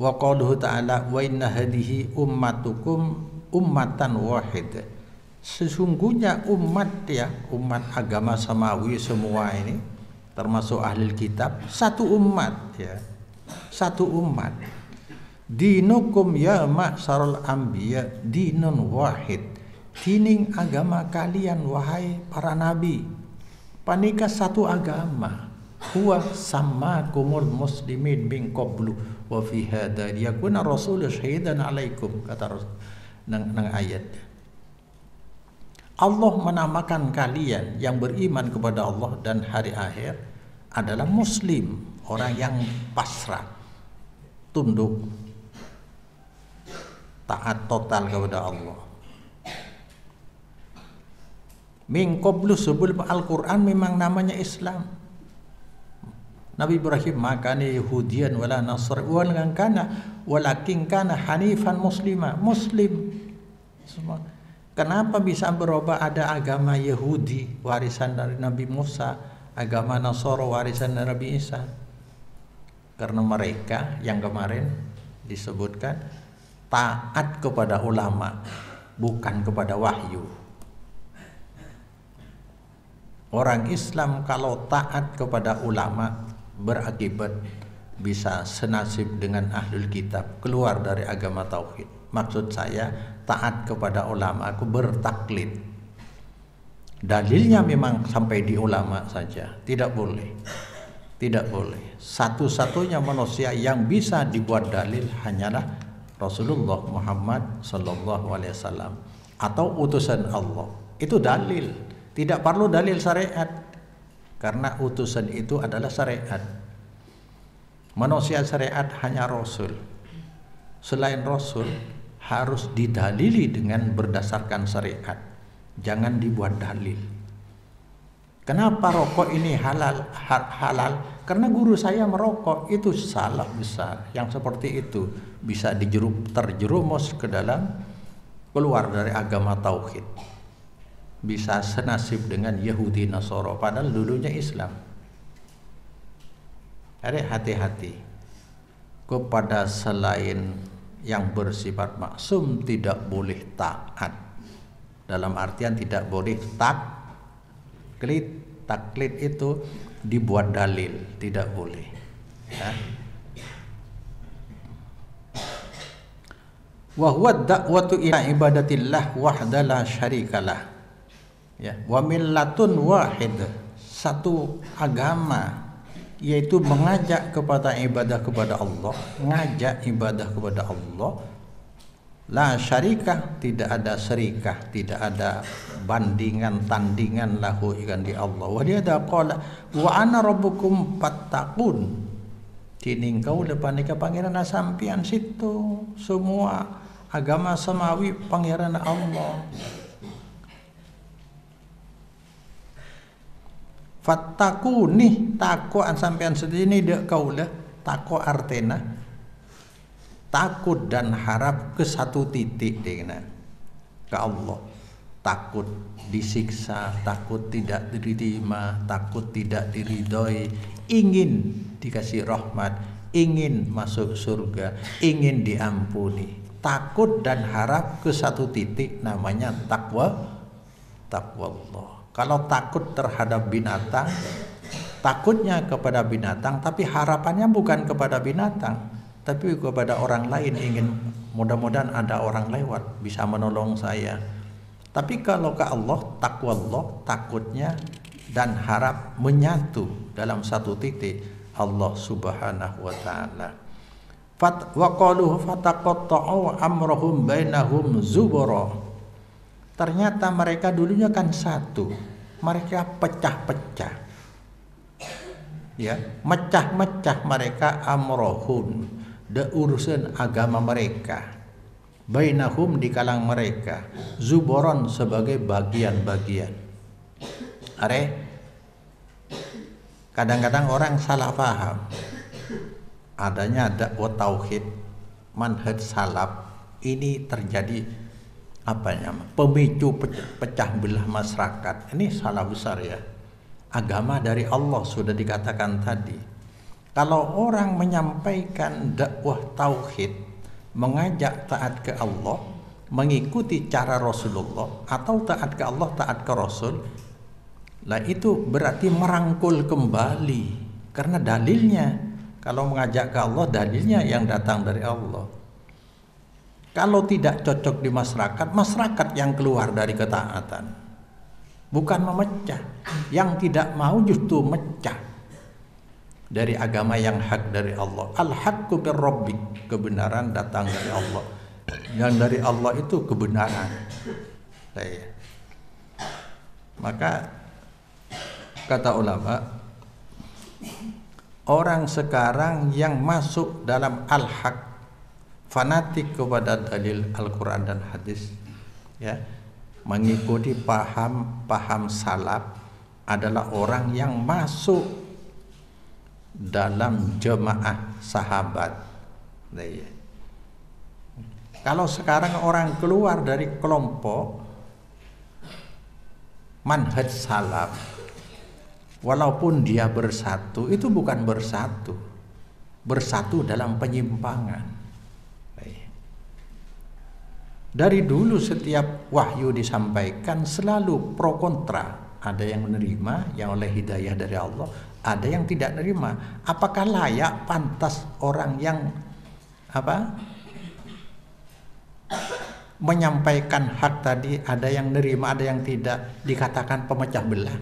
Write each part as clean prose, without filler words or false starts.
Wa qauluhu ta'ala wa inna hadhihi ummatukum ummatan wahidah. Sesungguhnya umat agama samawi semua ini termasuk ahli kitab satu umat ya. Satu umat. Dinukum ya ma'syarul anbiya dinun wahid. Tining agama kalian wahai para nabi. Panika satu agama. Huwa sammakumul muslimin min qablu wa fi hadha yakuna rasul syahidan alaikum, kata nang ayat. Allah menamakan kalian yang beriman kepada Allah dan hari akhir adalah muslim, orang yang pasrah, tunduk, taat total kepada Allah. Min qablu, sebelum Al-Quran memang namanya Islam. Nabi Ibrahim makana Yahudian wala Nasraniyan walakin kana hanifan muslima, muslim semua. Kenapa bisa berubah? Ada agama Yahudi warisan dari Nabi Musa, agama Nasara warisan dari Nabi Isa. Karena mereka yang kemarin disebutkan taat kepada ulama, bukan kepada wahyu. Orang Islam kalau taat kepada ulama berakibat bisa senasib dengan ahlul kitab, keluar dari agama tauhid. Maksud saya taat kepada ulama, aku bertaklid. Dalilnya memang sampai di ulama saja, tidak boleh. Tidak boleh. Satu-satunya manusia yang bisa dibuat dalil hanyalah Rasulullah Muhammad sallallahu alaihi wasallam atau utusan Allah. Itu dalil. Tidak perlu dalil syariat. Karena utusan itu adalah syariat. Manusia syariat hanya Rasul. Selain Rasul harus didalili dengan berdasarkan syariat. Jangan dibuat dalil. Kenapa rokok ini halal? Karena guru saya merokok. Itu salah besar. Yang seperti itu bisa terjerumus ke dalam, keluar dari agama tauhid. Bisa senasib dengan Yahudi Nasara, padahal dulunya Islam. Ada hati-hati kepada selain yang bersifat maksum, tidak boleh taat. Dalam artian tidak boleh taklid. Taklid itu dibuat dalil, tidak boleh ya. Wa huwa da'watu ila ibadatillah wahda la syarikalah. Ya, wa millatun wahid, satu agama, yaitu mengajak kepada ibadah kepada Allah, ngajak ibadah kepada Allah. La syarikah, tidak ada syarikah, tidak ada bandingan tandingan lahu ikan di Allah. Wa dia ada qala wa ana rabbukum fattaqun. Tining kau depan nika pangeran sampian situ, semua agama samawi pangeran Allah. Fattaku nih takut sampean sedini dek kaulah, takut artena takut dan harap ke satu titik dengan ke Allah. Takut disiksa, takut tidak diterima, takut tidak diridhoi, ingin dikasih rahmat, ingin masuk surga, ingin diampuni. Takut dan harap ke satu titik namanya takwa Allah. Kalau takut terhadap binatang, takutnya kepada binatang, tapi harapannya bukan kepada binatang, tapi kepada orang lain, ingin mudah-mudahan ada orang lewat bisa menolong saya. Tapi kalau ke Allah, takwa Allah, takutnya dan harap menyatu dalam satu titik Allah Subhanahu wa taala. Wa qaluhu fataqatta'u amrahum bainahum zubura. Ternyata mereka dulunya kan satu, mereka pecah-pecah, ya, mecah-mecah mereka amrohun, de urusan agama mereka, bainahum di kalang mereka, zuboron sebagai bagian-bagian. Kadang-kadang orang salah paham, adanya dakwah tauhid, manhaj salaf ini terjadi pemicu pecah belah masyarakat. Ini salah besar ya. Agama dari Allah sudah dikatakan tadi. Kalau orang menyampaikan dakwah tauhid, mengajak taat ke Allah, mengikuti cara Rasulullah, atau taat ke Allah, taat ke Rasul, lah itu berarti merangkul kembali. Karena dalilnya, kalau mengajak ke Allah, dalilnya yang datang dari Allah. Kalau tidak cocok di masyarakat, masyarakat yang keluar dari ketaatan, bukan memecah. Yang tidak mau justru mecah dari agama yang hak dari Allah. Al-haqqu bir rabbik, kebenaran datang dari Allah. Yang dari Allah itu kebenaran. Maka kata ulama, orang sekarang yang masuk dalam al-haq, fanatik kepada dalil Al-Quran dan hadis, ya, mengikuti paham salaf, adalah orang yang masuk dalam jemaah sahabat. Kalau sekarang orang keluar dari kelompok manhaj salaf, walaupun dia bersatu, itu bukan bersatu dalam penyimpangan. Dari dulu setiap wahyu disampaikan selalu pro kontra. Ada yang menerima, yang oleh hidayah dari Allah, ada yang tidak menerima. Apakah layak, pantas orang yang menyampaikan hak tadi, ada yang menerima, ada yang tidak, dikatakan pemecah belah?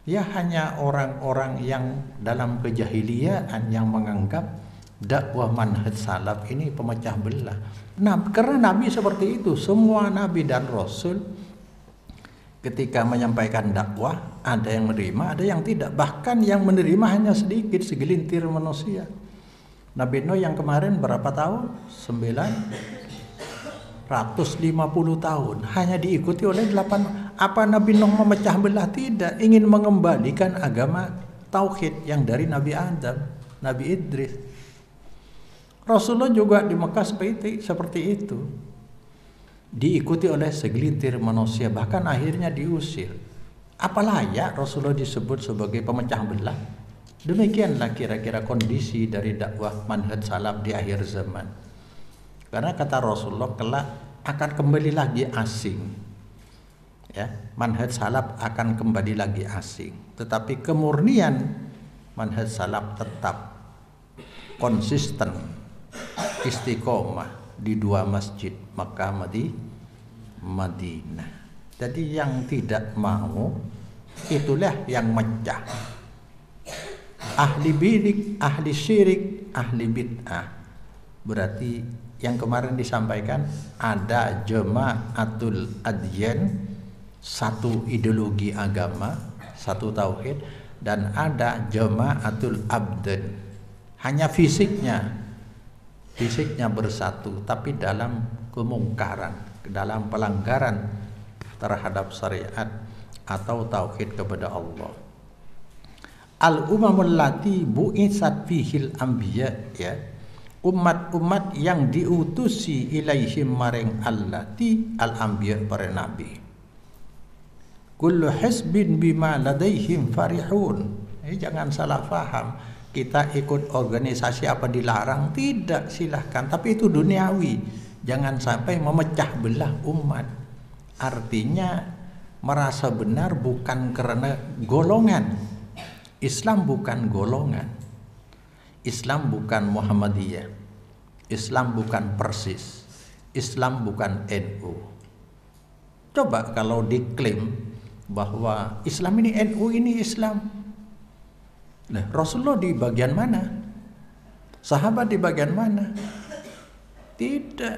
Ya hanya orang-orang yang dalam kejahiliaan yang menganggap dakwah manhaj salaf ini pemecah belah. Nah, karena Nabi seperti itu, semua Nabi dan Rasul ketika menyampaikan dakwah, ada yang menerima, ada yang tidak. Bahkan yang menerima hanya sedikit, segelintir manusia. Nabi Nuh yang kemarin berapa tahun? 950 tahun. Hanya diikuti oleh 8. Apa Nabi Nuh memecah belah? Tidak. Ingin mengembalikan agama tauhid yang dari Nabi Adam, Nabi Idris. Rasulullah juga di Mekah seperti itu, diikuti oleh segelintir manusia, bahkan akhirnya diusir. Apa layak Rasulullah disebut sebagai pemecah belah? Demikianlah kira-kira kondisi dari dakwah manhaj salaf di akhir zaman. Karena kata Rasulullah, kelak akan kembali lagi asing. Ya, manhaj salaf akan kembali lagi asing. Tetapi kemurnian manhaj salaf tetap konsisten, istiqomah di dua masjid, Makkah Madinah. Jadi yang tidak mau, itulah yang mecah. Ahli bidik, ahli syirik, ahli bid'ah. Berarti yang kemarin disampaikan, ada jama'atul adyan, satu ideologi agama, satu tauhid, dan ada jama'atul abdan, hanya fisiknya bersatu, tapi dalam kemungkaran, dalam pelanggaran terhadap syariat atau tauhid kepada Allah. Al-umamul lati bu'itsat fihil anbiya, ya, umat-umat yang diutusi ilaihim maring allati al-anbiya, para nabi. Kullu hisbin bima ladaihim farihun. Jangan salah paham. Kita ikut organisasi apa dilarang? Tidak, silahkan. Tapi itu duniawi. Jangan sampai memecah belah umat. Artinya merasa benar bukan karena golongan. Islam bukan golongan. Islam bukan Muhammadiyah. Islam bukan Persis. Islam bukan NU. Coba kalau diklaim bahwa Islam ini NU, ini Islam. Nah, Rasulullah di bagian mana? Sahabat di bagian mana? Tidak.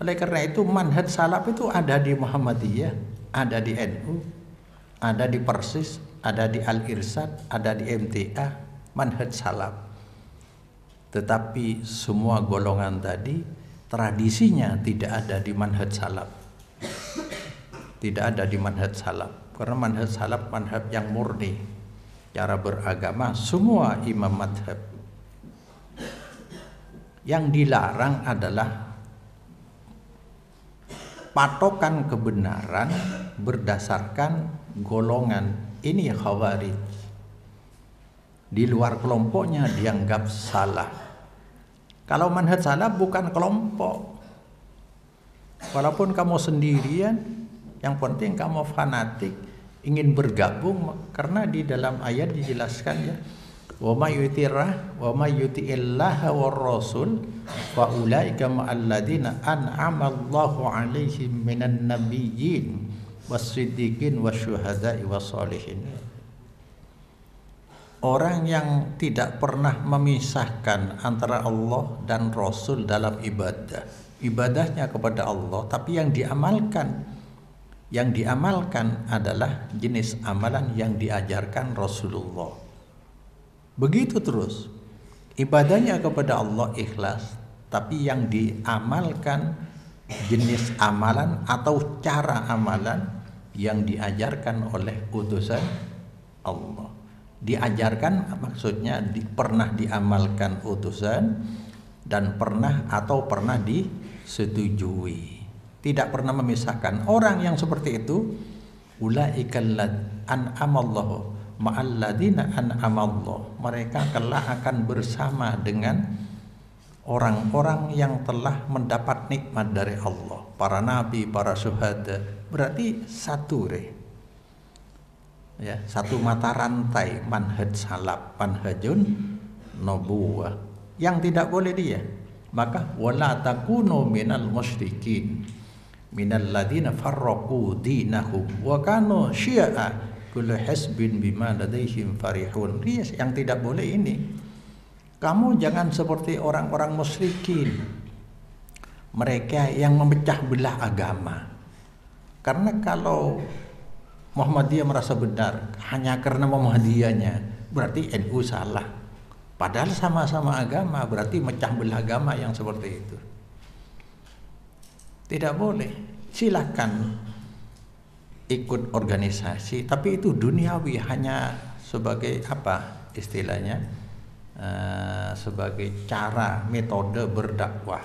Oleh karena itu manhaj salaf itu ada di Muhammadiyah, ada di NU, ada di Persis, ada di Al-Irsad, ada di MTA, manhaj salaf. Tetapi semua golongan tadi tradisinya tidak ada di manhaj salaf. Tidak ada di manhaj salaf. Karena manhaj salaf manhaj yang murni. Cara beragama semua imam madhab. Yang dilarang adalah patokan kebenaran berdasarkan golongan Ini Khawarij. Di luar kelompoknya dianggap salah. Kalau manhaj salaf bukan kelompok. Walaupun kamu sendirian, yang penting kamu fanatik ingin bergabung, karena di dalam ayat dijelaskan ya, wa may yuti'illaha war rasul fa ulaika ma'al ladina an'ama Allahu 'alaihim minan nabiyyin was-siddiqin wasyuhada'i wassalihin. Orang yang tidak pernah memisahkan antara Allah dan Rasul dalam ibadah, ibadahnya kepada Allah, tapi yang diamalkan adalah jenis amalan yang diajarkan Rasulullah. Begitu terus, ibadahnya kepada Allah ikhlas, tapi yang diamalkan jenis amalan atau cara amalan yang diajarkan oleh utusan Allah. Diajarkan maksudnya pernah diamalkan utusan dan pernah disetujui. Tidak pernah memisahkan. Orang yang seperti itu, ulaikal an'amallahu ma'al ladina an'amallahu. Mereka kelak akan bersama dengan orang-orang yang telah mendapat nikmat dari Allah, para nabi, para syuhada. Berarti satu ya, satu mata rantai manhaj salaf, manhajun nubuwah. Yang tidak boleh dia, maka wala takunu minal musyrikin minal ladina farraqu dinahum wa kanu syi'a kullu hisbin bima ladaihim farihun. Yang tidak boleh ini, kamu jangan seperti orang-orang musyrikin, mereka yang memecah belah agama. Karena kalau Muhammadiyah merasa benar hanya karena Muhammadiyahnya, berarti NU salah. Padahal sama-sama agama, berarti mecah belah agama yang seperti itu. Tidak boleh. Silakan ikut organisasi, tapi itu duniawi, hanya sebagai apa istilahnya, sebagai cara metode berdakwah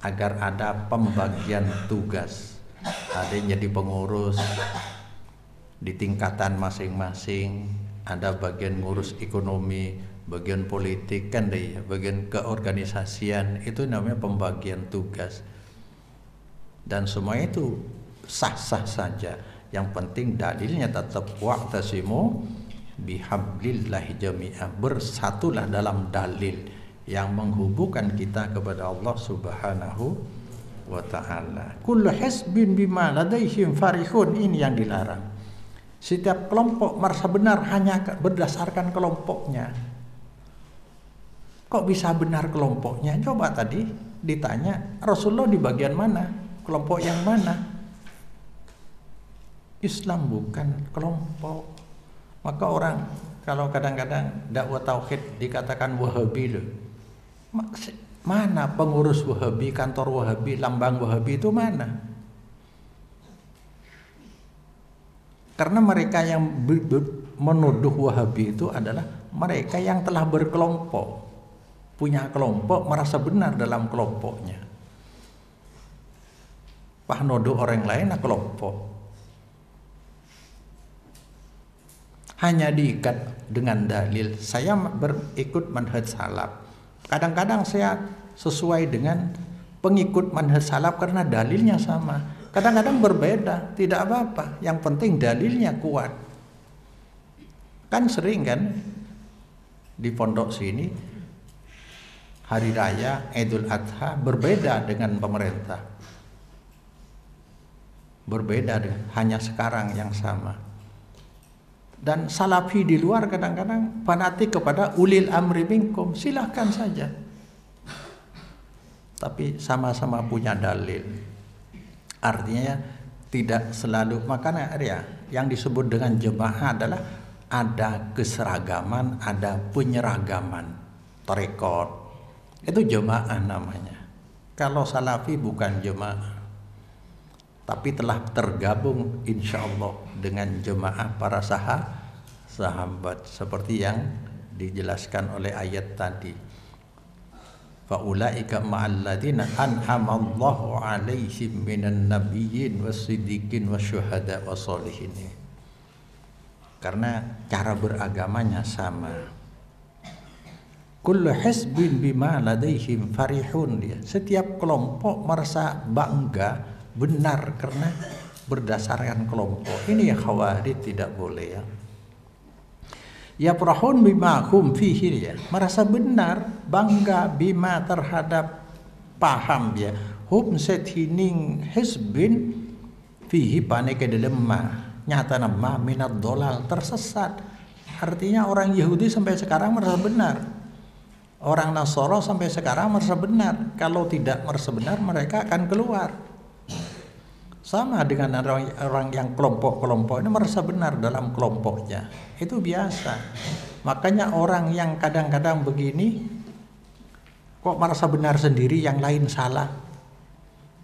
agar ada pembagian tugas. Ada yang jadi pengurus di tingkatan masing-masing, ada bagian ngurus ekonomi, bagian politik, kan deh, bagian keorganisasian, itu namanya pembagian tugas. Dan semua itu sah-sah saja. Yang penting dalilnya tetap wa'tasimu bihablillahi jami'ah. Bersatulah dalam dalil yang menghubungkan kita kepada Allah Subhanahu wa ta'ala. Kullu hisbin bima ladaihim farihun. Ini yang dilarang. Setiap kelompok merasa benar hanya berdasarkan kelompoknya. Kok bisa benar kelompoknya? Coba tadi ditanya, Rasulullah di bagian mana? Kelompok yang mana? Islam bukan kelompok. Maka orang kalau kadang-kadang dakwah tauhid dikatakan Wahabi loh. Mana pengurus Wahabi, kantor Wahabi, lambang Wahabi itu mana? Karena mereka yang menuduh Wahabi itu adalah mereka yang telah berkelompok, punya kelompok, merasa benar dalam kelompoknya. Pak nuduh orang lain kelompok. Hanya diikat dengan dalil. Saya berikut manhaj salaf. Kadang-kadang saya sesuai dengan pengikut manhaj salaf karena dalilnya sama. Kadang-kadang berbeda, tidak apa-apa. Yang penting dalilnya kuat. Kan sering kan di pondok sini hari raya Idul Adha berbeda dengan pemerintah. Berbeda dengan hanya sekarang yang sama. Dan salafi di luar kadang-kadang fanatik kepada ulil amri minkum, silahkan saja. Tapi sama-sama punya dalil. Artinya tidak selalu, makanya ya, yang disebut dengan jemaah adalah ada keseragaman, ada penyeragaman, tarekat. Itu jemaah namanya. Kalau salafi bukan jemaah, tapi telah tergabung insya Allah dengan jemaah para sahabat seperti yang dijelaskan oleh ayat tadi. Faulaika ma'al ladina an'amallahu 'alaihim minan nabiyyin was-siddiqin wasyuhada wassalihin. karena cara beragamanya sama. Kullu hizbin bima ladaihim farihun, dia. Setiap kelompok merasa bangga benar karena berdasarkan kelompok. Ini yang Khawarij tidak boleh ya. Ya prahun bima hum fihi, ya. Merasa benar, bangga bima terhadap paham ya. Hum sethining hizbin fihi paneke lemah nyata nama minat dolal tersesat. Artinya orang Yahudi sampai sekarang merasa benar, orang Nasoro sampai sekarang merasa benar. Kalau tidak merasa benar mereka akan keluar. Sama dengan orang yang kelompok-kelompok ini merasa benar dalam kelompoknya, itu biasa. Makanya orang yang kadang-kadang begini kok merasa benar sendiri, yang lain salah.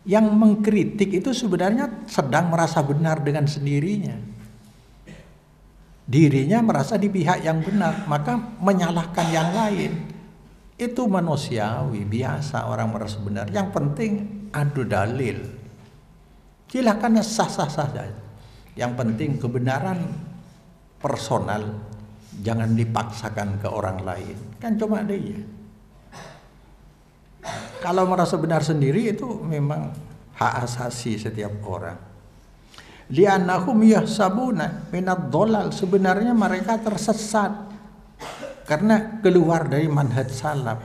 Yang mengkritik itu sebenarnya sedang merasa benar dengan sendirinya. Dirinya merasa di pihak yang benar, maka menyalahkan yang lain. Itu manusiawi, biasa orang merasa benar. Yang penting adu dalil. Silakan sah-sah saja. Yang penting kebenaran personal, jangan dipaksakan ke orang lain. Kan cuma dia. Kalau merasa benar sendiri itu memang hak asasi setiap orang. Li'annahum yahsabuna minad dolal, sebenarnya mereka tersesat karena keluar dari manhaj salaf.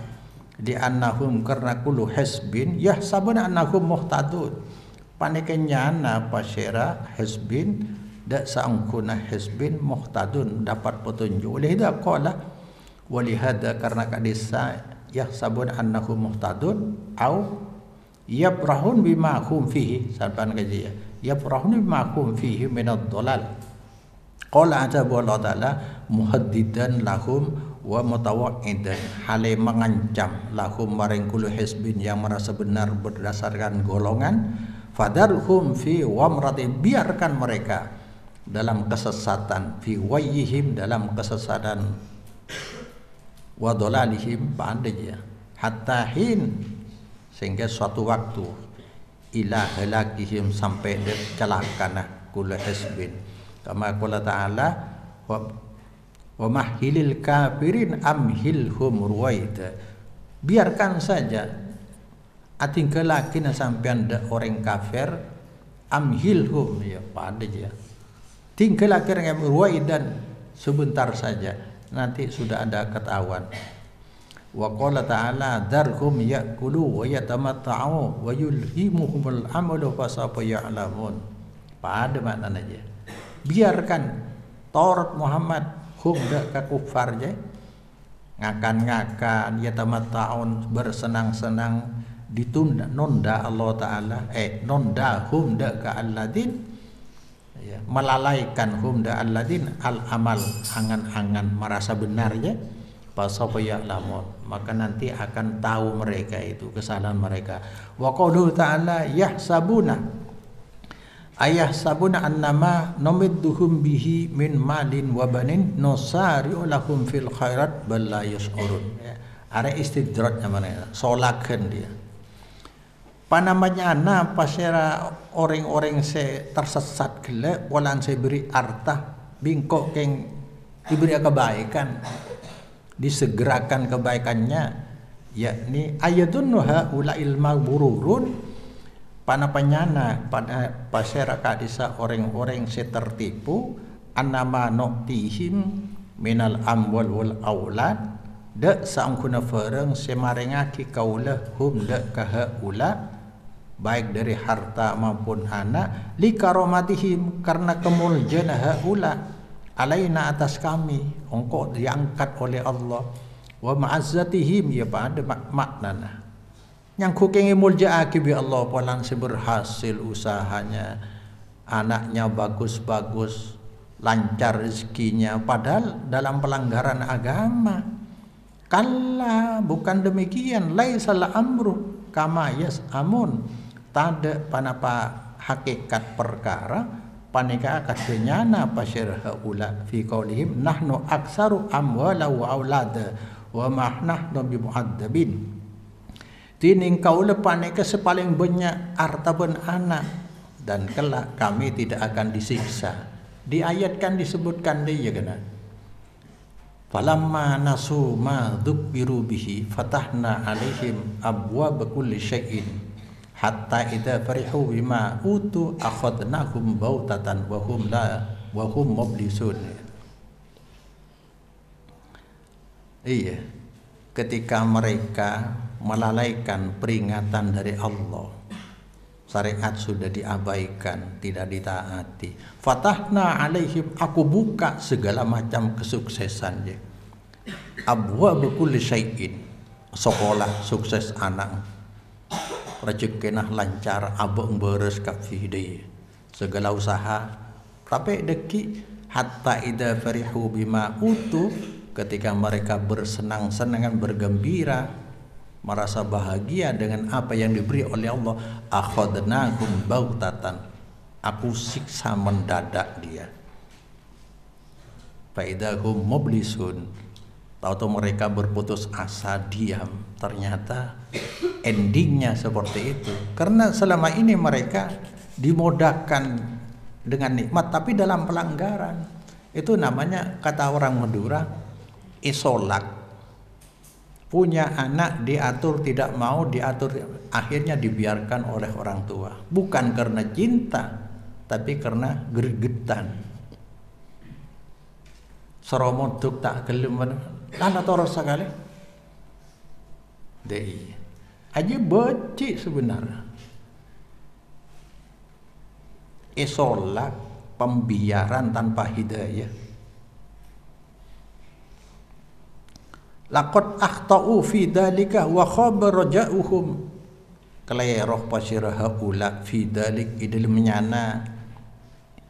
Li'annahum karena kullu hizbin yahsabuna annahum muhtadun. Paniknya pasyera hizbin dak sangkuna hizbin muhtadun, dapat petunjuk. Oleh itu qala walihada, karena kadisa yahsabun annahum muhtadun au yabrahun bima hum fihi, sampan kaji ya, yabrahun bima hum fihi minad dolal. Qala ajabu Allah ta'ala muhaddidan lahum wa mutawaidan, hale mengancam lahum maring kullu hizbin yang merasa benar berdasarkan golongan. Fadarhum fi wamrati, biarkan mereka dalam kesesatan, fi wayyihim, dalam kesesatan, wa dolalihim, pandai ya, hatta hin, sehingga suatu waktu, ila halakihim, sampai celakana kullu hizbin. Kama qala ta'ala wa mahhilil kafirin amhilhum ruwaida, biarkan saja atingkalakin sampean da orang kafir, amhilhum ya pandai ya, tingkalakin yang ruwaidan, sebentar saja, nanti sudah ada ketahuan. Wa qala ta'ala darhum ya'kulu wa yatamatta'u wa yulhimuhumul amalu fasawfa ya'lamun. Pada makna aja. Biarkan Taurat Muhammad hum dak ka kufar je, ngakan-ngakan, yatamatta'un, bersenang-senang, ditunda nonda Allah Ta'ala nonda hum dak ka alladin ya, melalaikan hum dak alladin al amal, angan-angan merasa benar ya, fasawfa ya'lamun, maka nanti akan tahu mereka itu kesalahan mereka. Wa qauluhu ta'ala yahsabuna ayahsabuna annama numidduhum bihi min malin wa banin nusari'u lahum fil khairat bal la yash'urun ya. Ada istidraj namanya, solakan dia. Panamanya anak pasera orang-orang se tersesat gele, walan se beri arta bingkok keng diberi kebaikan, disegerakan kebaikannya, yakni ayatun nuha ula ilma bururun. Panapanyana pada pasera kadisa orang-orang se tertipu, anama noktihim minal amwal wal aulad, dak saangkuna fereng semarengaki kaulah hum dak kahaula, baik dari harta maupun anak, li karomatihim, karena kemuliaan haula, alaina atas kami, engkau diangkat oleh Allah, wa ma'azzatihim ya pada maknana, yang kukengi mulja akibi Allah polan seberhasil usahanya, anaknya bagus-bagus, lancar rezekinya, padahal dalam pelanggaran agama. Kalla, bukan demikian, laisal amru kama yas'amun, tada panapa hakikat perkara panika katanyana pasir haula fi qaulihim nahnu aksaru amwala wa aulada wa ma nahnu bimu'adzabin. Tining kaula panika sepaling banyak harta ben anak, dan kelak kami tidak akan disiksa. diayatkan disebutkan dia kena. Falamma nasu ma dzukbiru bihi fatahna alaihim abwaaba kulli syai'in hatta idza farihu bima utu akhadnahum bautatan wa hum mublisun. Iya, ketika mereka melalaikan peringatan dari Allah, syariat sudah diabaikan, tidak ditaati. Fatahna alaihim, aku buka segala macam kesuksesan je. Abwaaba kulli syai'in, sekolah sukses anak, rezekinah lancar, abang beres kafi dia, segala usaha. Tapi deki hatta idza farihu bima utu, ketika mereka bersenang-senang, bergembira, merasa bahagia dengan apa yang diberi oleh Allah, akhadnahum bautatan, aku siksa mendadak dia. Fa idahum mublisun, tahu-tahu mereka berputus asa, diam. Ternyata endingnya seperti itu, karena selama ini mereka dimodalkan dengan nikmat tapi dalam pelanggaran. Itu namanya, kata orang Madura, isolak. Punya anak diatur tidak mau diatur, akhirnya dibiarkan oleh orang tua, bukan karena cinta tapi karena gregetan. Seromoduk tak gelem lana toros sekali dei aja becik sebenarnya. Isolak, pembiaran tanpa hidayah. Laqad akhtau fi dzalika wa khaba raja'uhum, kalairah pasirah haula fi dzalik, idil menyana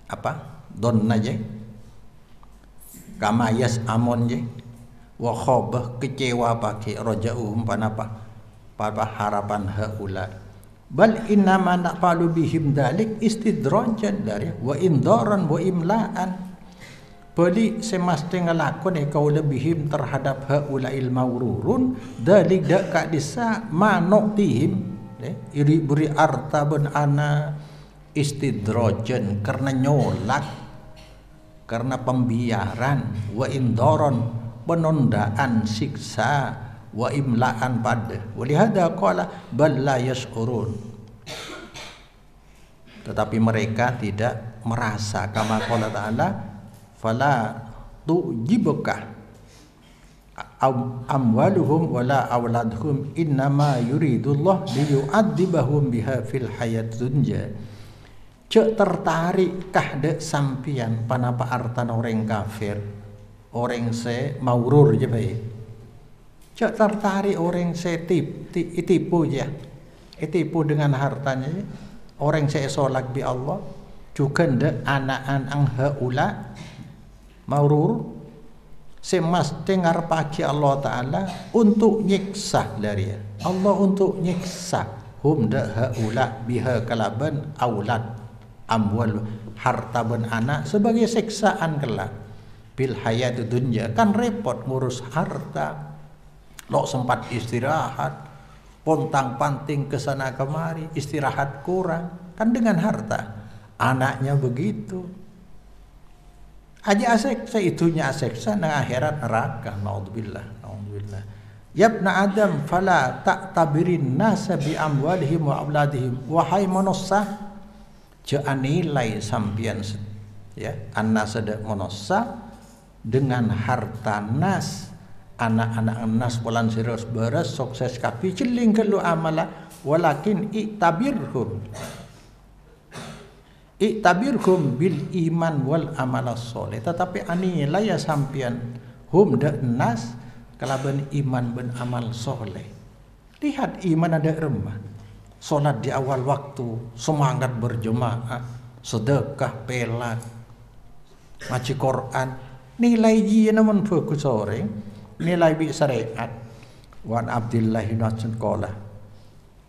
apa donna je kama yas'amun je, wa khaba kecewa pakai raja'uhum panapa pada harapan haula. Bal inna ma naqalu bihim dzalik istidrajan dari wa indaran wa imla'an, beli semasti ngelakon kau lebihim terhadap haulail maururun dalik dak kak disa manoktihim iri beri arta ben ana istidrojen, karena nyolak, karena pembiaran, wa indoron penundaan siksa, wa imlaan pada walihada qala bal la yashurun, tetapi mereka tidak merasa, kama qala ta'ala fala tujibuka amwaluhum wala awladuhum innama yuridullah liyu'adzibahum biha fil hayat dunya. Cek tertarik kah dek sampian panapa artan orang kafir, orang se maurur je baik. Cek tertarik orang se tipu je, tipu dengan hartanya, orang se solak bi Allah juga dek anak-anak haula maurur semas dengar pagi Allah Ta'ala untuk nyiksa dari Allah, untuk nyiksa hum da haula biha kalaban aulad amwal, harta ben anak sebagai siksaan kelak bil hayat dunya. Kan repot ngurus harta, lo sempat istirahat, pontang panting kesana kemari, istirahat kurang, kan dengan harta. Anaknya begitu aja asik, seitunya asik sana akhirat neraka. Naudzubillah, naudzubillah. Yabna Adam fala ta'tabirin nasa bi amwalihim wa auladihim, wahai manusia jangan nilai sampian ya anna sedek manusia dengan harta nas, anak-anak nas polan serius beres sukses kapi celing kelu amala, walakin iktabirhum bil iman wal amal soleh, tetapi anilai ya sampian hum da nas kalaban iman ben amal soleh. Lihat iman ada remah, solat di awal waktu, semangat berjemaah, sedekah pelat, maci Quran, nilai ji namun fokus sore, nilai bi syariat. Wan Abdullah bin Mas'ud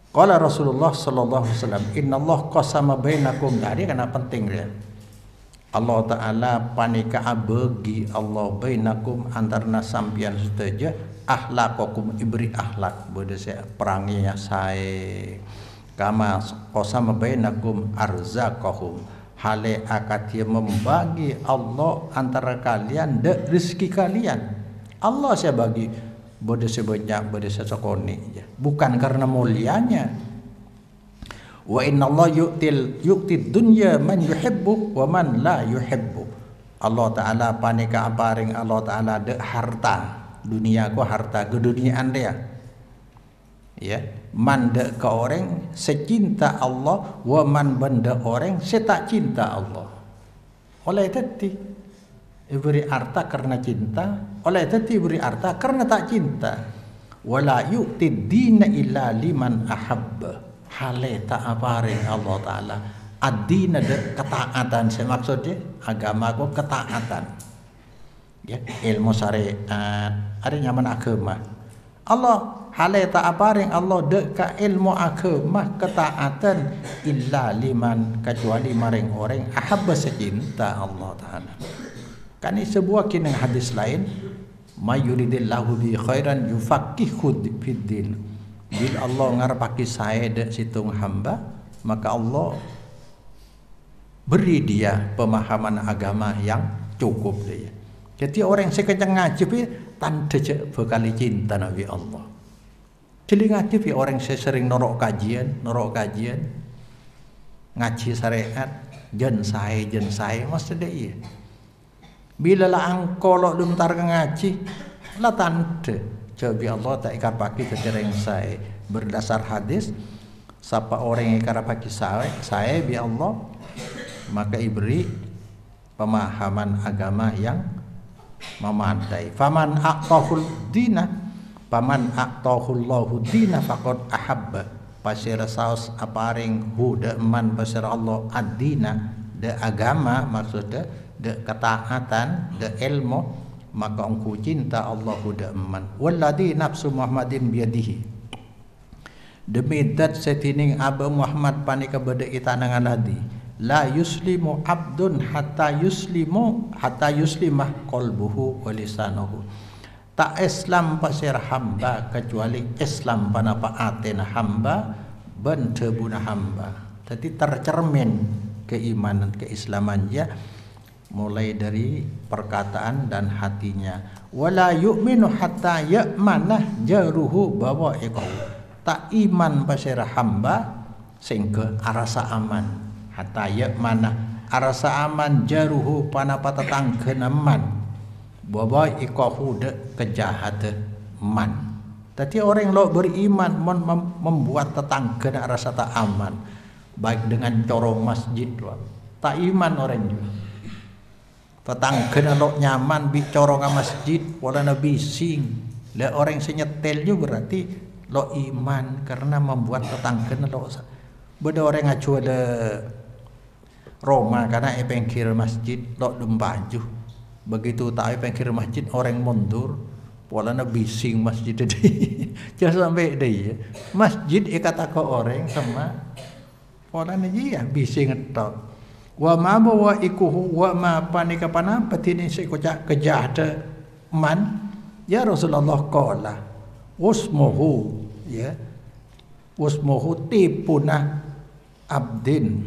qala Rasulullah sallallahu alaihi wasallam, innallaha qasama bainakum, tadi karena penting dia. Allah Ta'ala panika abegi Allah bainakum antarna sampian seteja akhlaqakum, ibri akhlak bode saya peranginya saya kama qasama bainakum arzaqahum, hale akatia membagi Allah antara kalian de rezeki kalian. Allah saya bagi bode sebanyak bode sesokoni ya. Bukan karena mulianya. Wa inna Allah yu'tid dunya man yuhibbu wa man la yuhibbu. Allah Ta'ala panika aparing Allah Ta'ala de harta. Dunia ko harta keduniaan dia. Ya, man de ke orang secinta Allah, wa man benda orang setak cinta Allah. Oleh tadi beri harta karena cinta, oleh tadi beri harta karena tak cinta. Wala yu'tid dina illa liman ahabba. Hale tak aparing Allah Ta'ala ad-dina de ketaatan. Saya maksudnya agama ko ketaatan ya, ilmu syariat ada nyaman agama Allah hale tak aparing Allah de ka ilmu agama ketaatan illa liman kecuali maring orang ahabba secinta Allah Ta'ala. Kan ini sebuah kinang hadis lain, mayuridillahu bi khairan yufaqihu fid din. Bila Allah ngarepaki saya de situng hamba, maka Allah beri dia pemahaman agama yang cukup dia. Jadi orang yang kencang ngaji tanda je bekali cinta Nabi Allah. Jadi ngaji orang yang sering norok kajian ngaji syariat jen saya mesti dia. Bila lah angkolok lumtar ngaji lah tanda Jabi Allah tak ikat paki kecereng saya berdasar hadis siapa orang yang ikat paki saya bi Allah maka ibri pemahaman agama yang memadai. Faman aqtahul dina dina faqad ahabba. Pasir saus aparing huda man pasir Allah ad-dina de agama maksudnya de ketaatan de ilmu maka engkau cinta Allah huda man. Walladhi nafsu Muhammadin biyadihi. Demi dat setining Abu Muhammad panika beda itanangan hadi. La yuslimu abdun hatta yuslimah qalbuhu wa lisanuhu. Tak Islam pasir hamba kecuali Islam panapa atena hamba ben tebuna hamba. Jadi tercermin keimanan keislamannya mulai dari perkataan dan hatinya. Wala yu'minu hatta ya'manah jaruhu bawa'iqahu. Tak iman pasir hamba sehingga arasa aman. Hatta ya'manah arasa aman jaruhu panapa tetanggenaman bawa'iqahu de kejahatan man. Tadi orang lo beriman membuat tetangga rasa tak aman. Baik dengan corong masjid tak iman orang juga. Tetangga lo nyaman bicara ke masjid wala bising. Lah orang senyetel juga berarti lo iman karena membuat tetangga lo. Beda orang ngacu ada Roma karena pengkir masjid lo dembaju. Begitu tahu pengkir masjid orang mundur wala bising masjid tadi. Jangan sampai dia masjid kata ke orang sama wala dia bising ngetok. Wa ma bawa ikuhu wa ma panika panapa tini sekocak kejahatan man ya Rasulullah qala usmuhu ya usmuhu tipuna abdin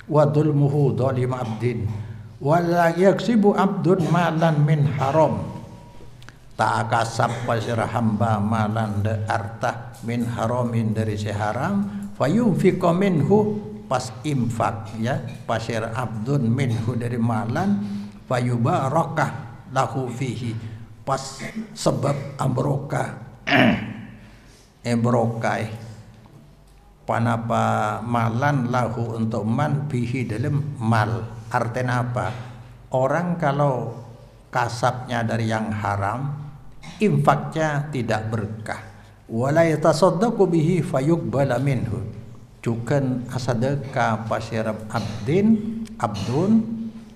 wa dhulmuhu dhalim abdin wa la yaksibu abdun malan min haram tak kasab pasir hamba malan de artah min haramin dari seharam fayunfiqa minhu pas infak ya pasir abdun minhu dari malan fayubarakah lahu fihi pas sebab ambrokah embrokai panapa malan lahu untuk man bihi dalam mal. Artinya apa? Orang kalau kasabnya dari yang haram infaknya tidak berkah. Wala yatasaddaqu bihi fayuqbala minhu. Cukan asadaka pasir abdun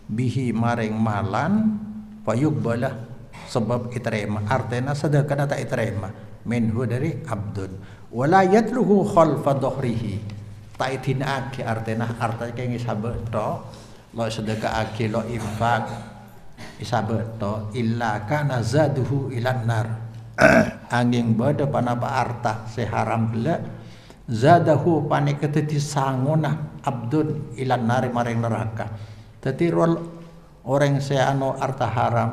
bihi maring malan fayuqbala sebab iterima. Artinya sedekah tak iterima minhu dari abdun. Wala yatluhu khalfa dhahrihi. Tak itinaki artinya kayak isabet to lo sedekah aki lo infak isabet to illa kana zaduhu ilan nar. Angin bada panapa arta seharam gila zadahu panik keteti sangona abdun ilan nari maring neraka. Teti orang seano arta haram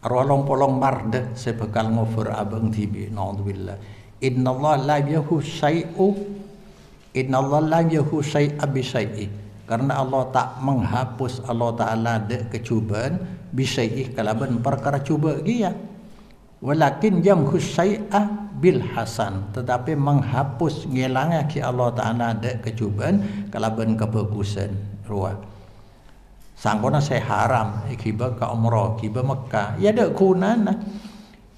rolong polong marde sebekal ngofur abang tibi naudzubillah. Innallaha la yahu syai'u innallaha la yahu syai'a bi syai'i. Karena Allah tak menghapus Allah Ta'ala de kecubaan bisyai'ih kalaban perkara cuba dia. Walakin yamhu syai'a bil hasan, tetapi menghapus ngilangnya ki Allah Ta'ala de kecubaan kalaban kebagusan ruah. Sangkona saya haram kiba ka umrah kiba Mekah ya dak kunana.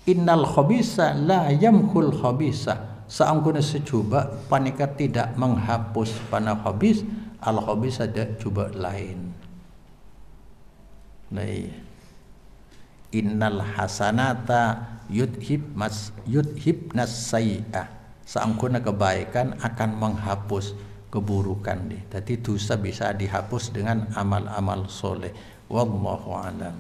Innal khabisa la yamhul khabisa, saangkuna secuba panika tidak menghapus pana khabis, al khabis ada cuba lain. Nah, innal hasanata yudhibnas sayyi'ah, saangkuna kebaikan akan menghapus keburukan deh. Jadi dosa bisa dihapus dengan amal-amal soleh. Wallahu a'lam.